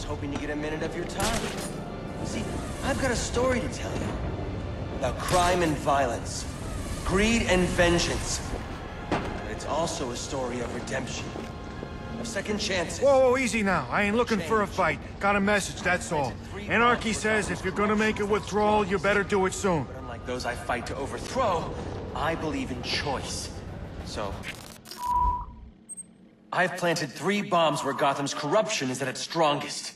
just hoping to get a minute of your time. See, I've got a story to tell you. About crime and violence. Greed and vengeance. But it's also a story of redemption. Of second chances. Whoa, easy now. I ain't looking for a fight. Got a message, that's all. Anarchy says if you're gonna make a withdrawal, you better do it soon. But unlike those I fight to overthrow, I believe in choice. So... I've planted 3 bombs where Gotham's corruption is at its strongest.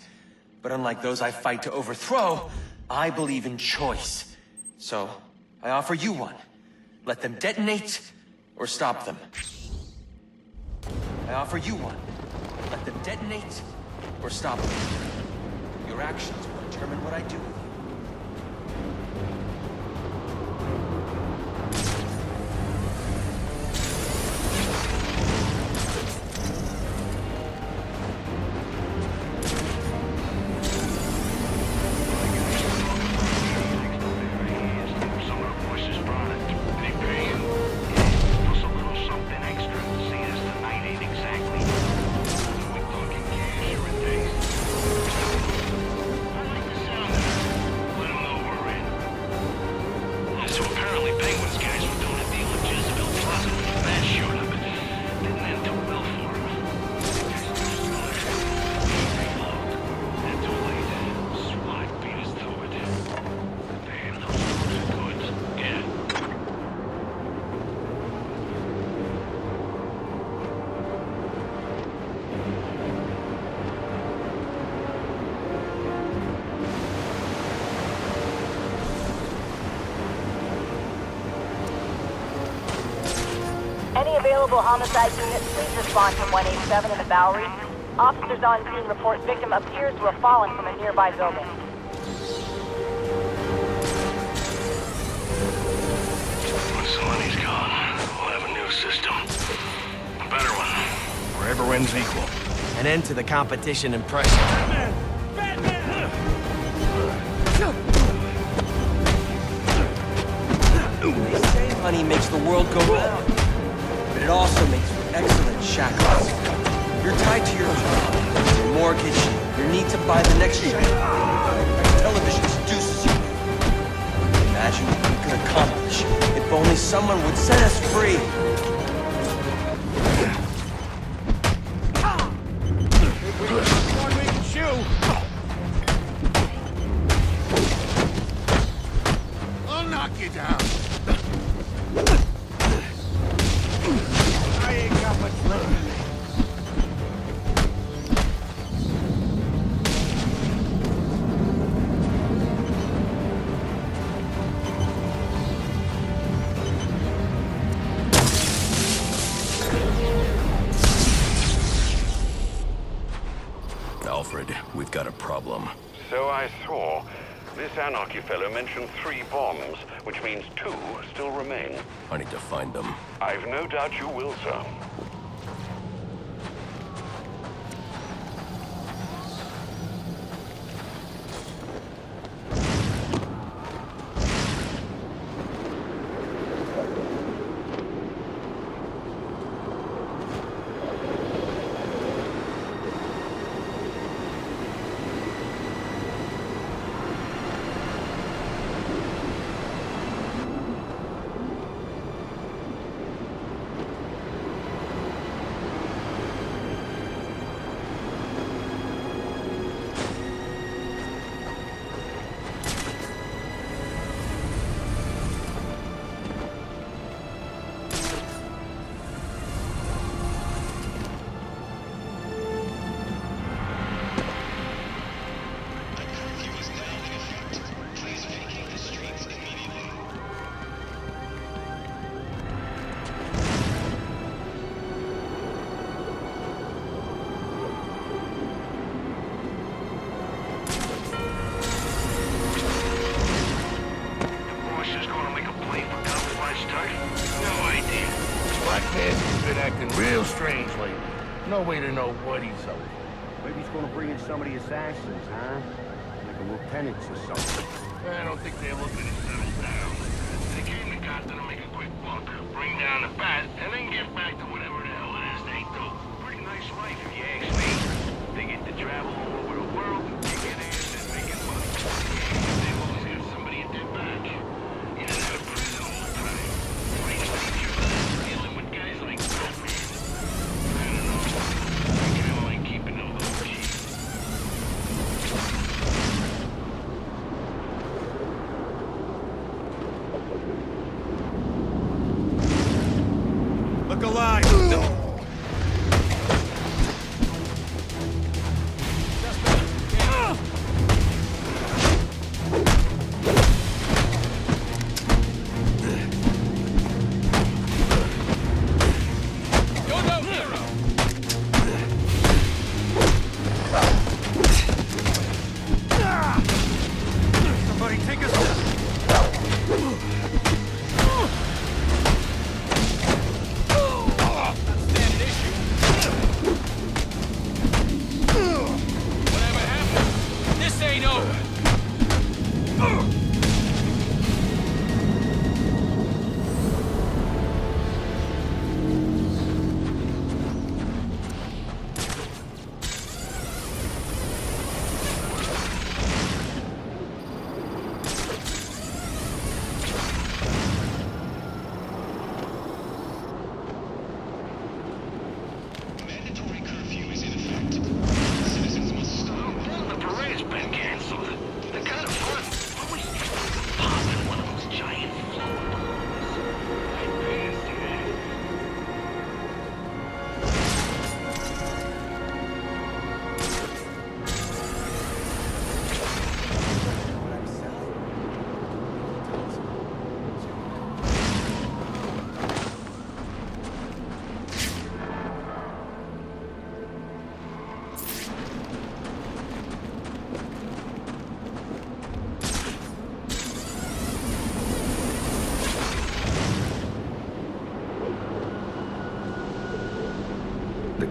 But unlike those I fight to overthrow, I believe in choice. So, I offer you one. Let them detonate, or stop them. I offer you one. Let them detonate, or stop them. Your actions will determine what I do with you. Any available homicide units, please respond to 187 in the Bowery. Officers on scene report victim appears to have fallen from a nearby building. Once the money's gone, we'll have a new system. A better one, where everyone's equal. An end to the competition and pressure. Batman! Batman! They say money makes the world go round. But it also makes for excellent shackles. You're tied to your job, your mortgage, your need to buy the next show. Television seduces you. Imagine what we could accomplish if only someone would set us free. One we can shoot! I'll knock you down. I ain't got much left. Alfred, we've got a problem. So I saw. This Anarchy fellow mentioned 3 bombs, which means 2 still remain. I need to find them. I've no doubt you will, sir. Real strange lately. No way to know what he's up to. Maybe he's gonna bring in some of the assassins, huh? Like a lieutenants or something. I don't think they're looking to settle down. They came to Gotham to make a quick buck, bring down the bat, and then get back to whatever the hell it is they do. Pretty nice life, if you ask me. They get to travel all over the world,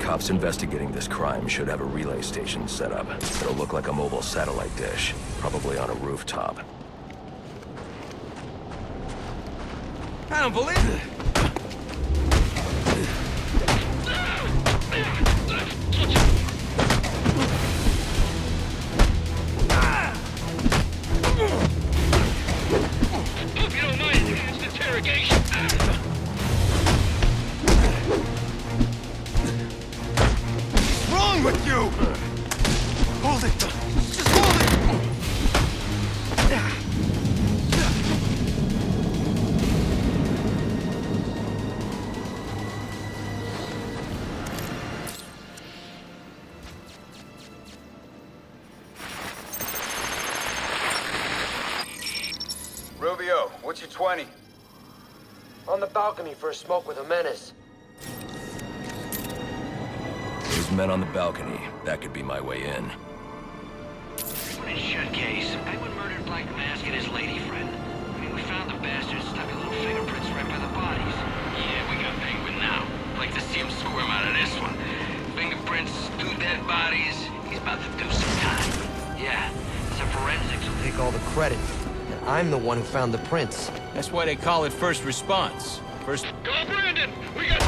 cops investigating this crime should have a relay station set up. It'll look like a mobile satellite dish, probably on a rooftop. I don't believe it. Hope you don't mind advanced interrogation. What's wrong with you? Hold it. Just hold it. Rubio, what's your 20? On the balcony for a smoke with a menace. Those men on the balcony, that could be my way in. What in shit case? Penguin murdered Black Mask and his lady friend. I mean, we found the bastard stuck a little fingerprints right by the bodies. Yeah, we got Penguin now. Like to see him squirm out of this one. Fingerprints, 2 dead bodies. He's about to do some time. Yeah, some forensics will take all the credit. And I'm the one who found the prints. That's why they call it first response. First... Go, Brandon! We got...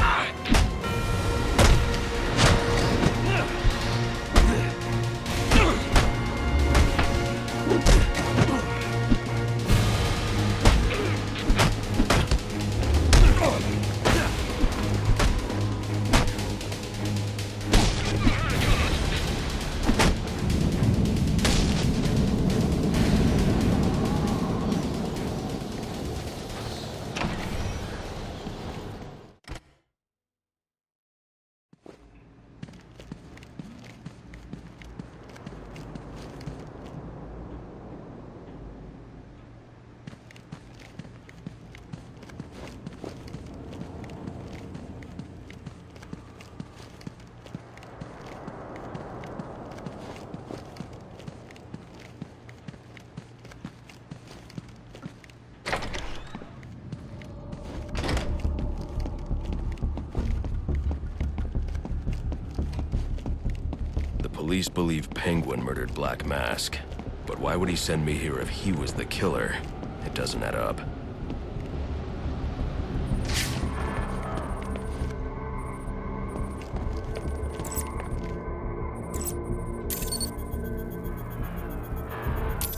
Police believe Penguin murdered Black Mask. But why would he send me here if he was the killer? It doesn't add up.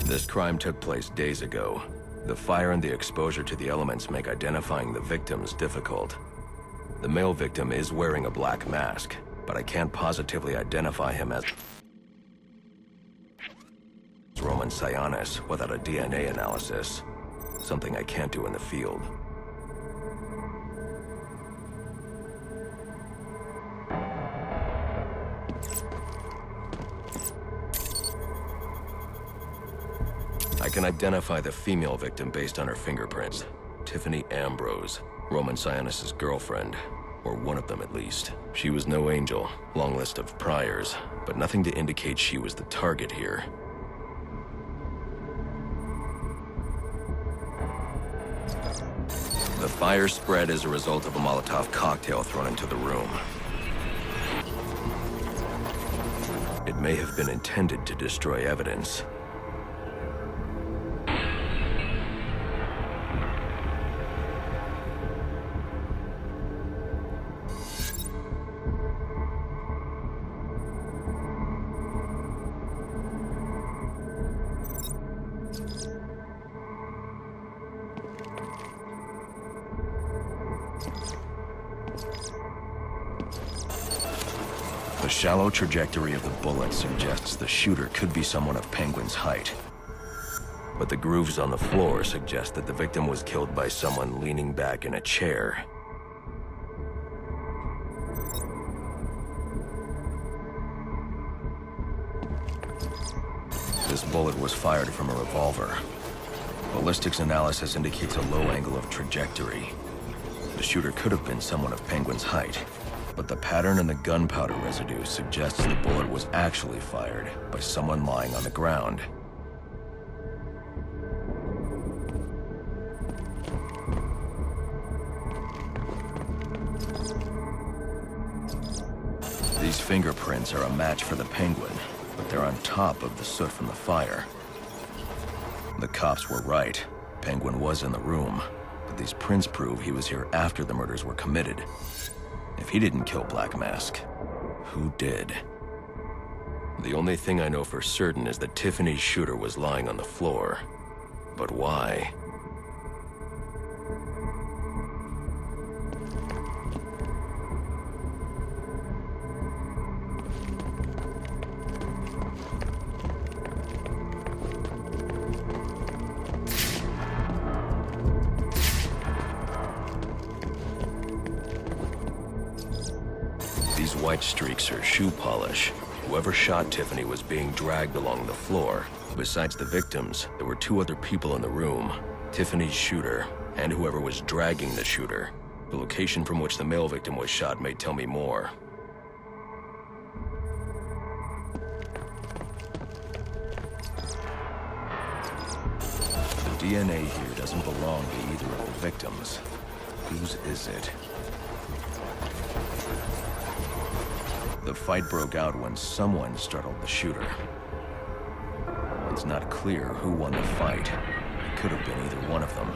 This crime took place days ago. The fire and the exposure to the elements make identifying the victims difficult. The male victim is wearing a black mask, but I can't positively identify him as Roman Sionis without a DNA analysis. Something I can't do in the field. I can identify the female victim based on her fingerprints. Tiffany Ambrose, Roman Sionis' girlfriend. Or one of them at least. She was no angel, long list of priors, but nothing to indicate she was the target here. The fire spread as a result of a Molotov cocktail thrown into the room. It may have been intended to destroy evidence. The shallow trajectory of the bullet suggests the shooter could be someone of Penguin's height. But the grooves on the floor suggest that the victim was killed by someone leaning back in a chair. This bullet was fired from a revolver. Ballistics analysis indicates a low angle of trajectory. The shooter could have been someone of Penguin's height. But the pattern in the gunpowder residue suggests the bullet was actually fired by someone lying on the ground. fingerprints are a match for the Penguin, but they're on top of the soot from the fire. The cops were right. Penguin was in the room, but these prints prove he was here after the murders were committed. If he didn't kill Black Mask, who did? The only thing I know for certain is that Tiffany's shooter was lying on the floor. But why? These white streaks are shoe polish. Whoever shot Tiffany was being dragged along the floor. Besides the victims, there were two other people in the room. Tiffany's shooter, and whoever was dragging the shooter. The location from which the male victim was shot may tell me more. The DNA here doesn't belong to either of the victims. Whose is it? The fight broke out when someone startled the shooter. It's not clear who won the fight. It could have been either one of them.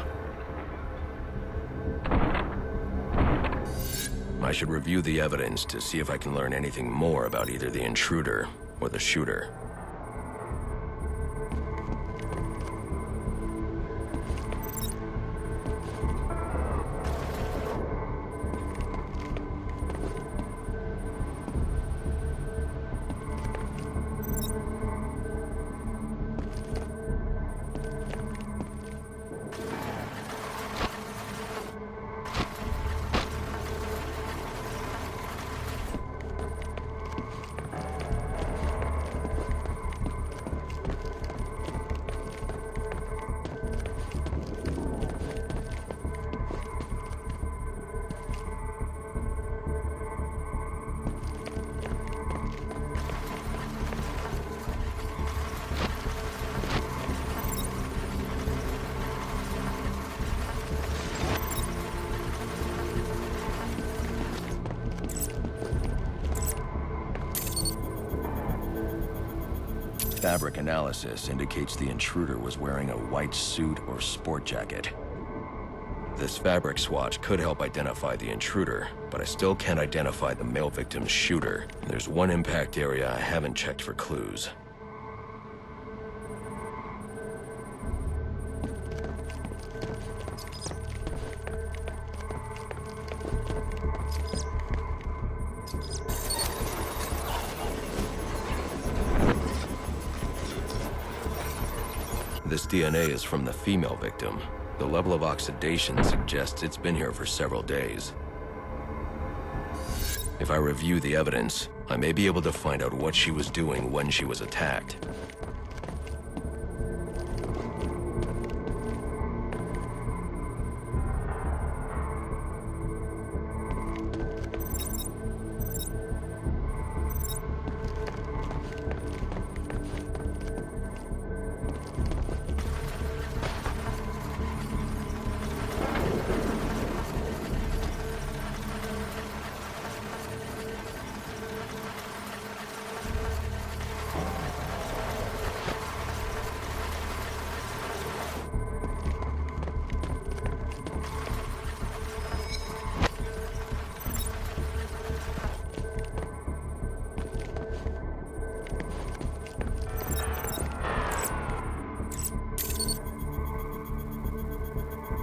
I should review the evidence to see if I can learn anything more about either the intruder or the shooter. Fabric analysis indicates the intruder was wearing a white suit or sport jacket. This fabric swatch could help identify the intruder, but I still can't identify the male victim's shooter. There's one impact area I haven't checked for clues. This DNA is from the female victim. The level of oxidation suggests it's been here for several days. If I review the evidence, I may be able to find out what she was doing when she was attacked.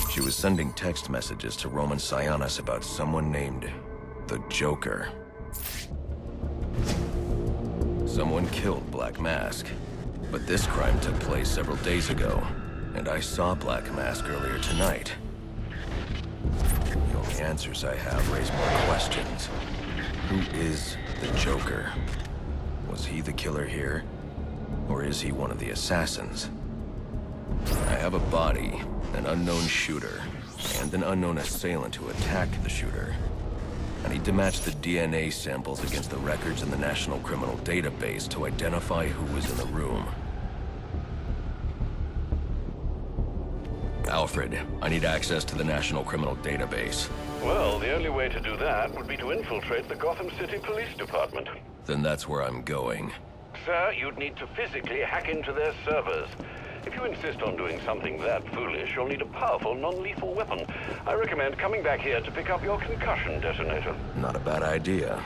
She was sending text messages to Roman Sionis about someone named the Joker. Someone killed Black Mask, but this crime took place several days ago, and I saw Black Mask earlier tonight. The only answers I have raise more questions. Who is the Joker? Was he the killer here, or is he one of the assassins? I have a body, an unknown shooter, and an unknown assailant who attacked the shooter. I need to match the DNA samples against the records in the National Criminal Database to identify who was in the room. Alfred, I need access to the National Criminal Database. Well, the only way to do that would be to infiltrate the Gotham City Police Department. Then that's where I'm going. Sir, you'd need to physically hack into their servers. If you insist on doing something that foolish, you'll need a powerful, non-lethal weapon. I recommend coming back here to pick up your concussion detonator. Not a bad idea.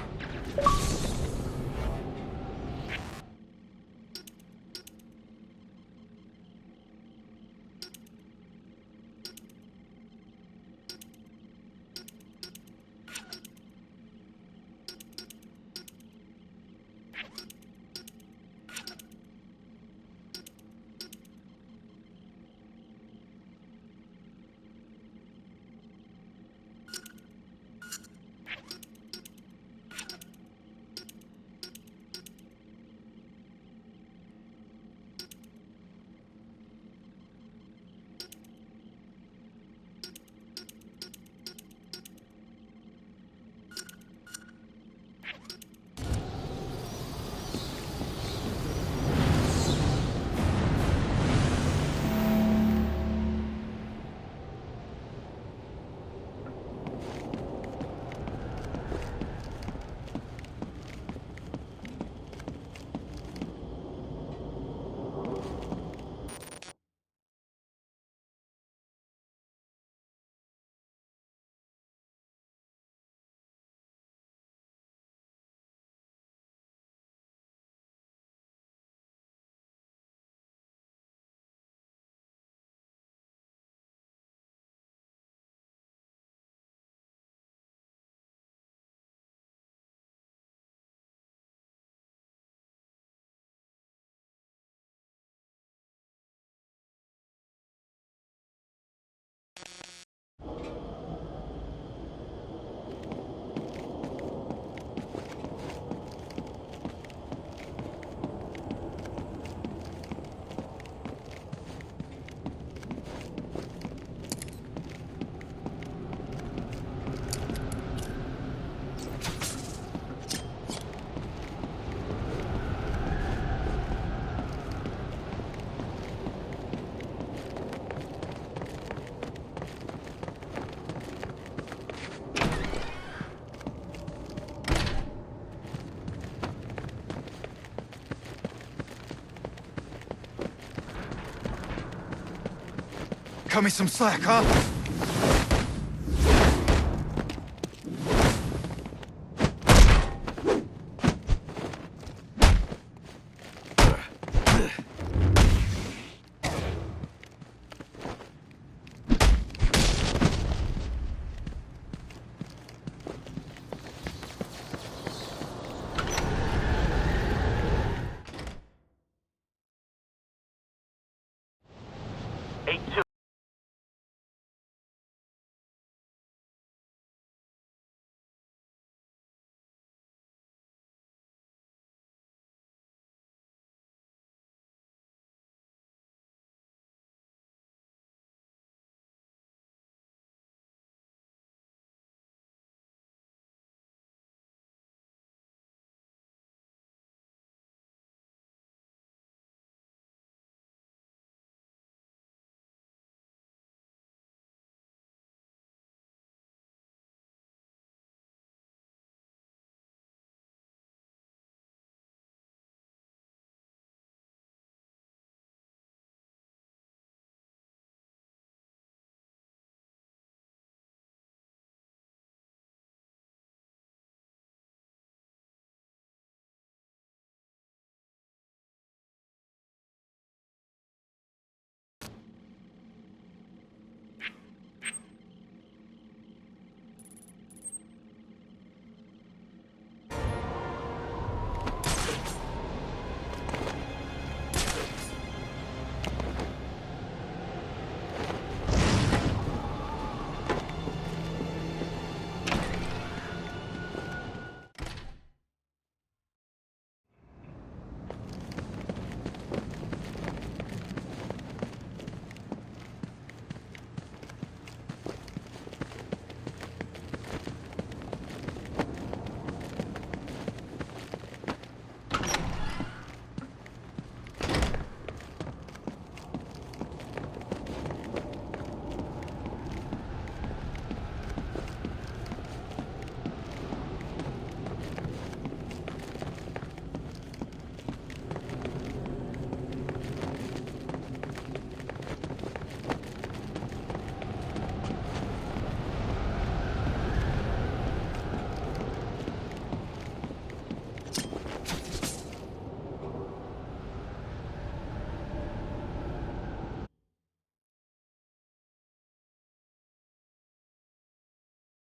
Cut me some slack, huh?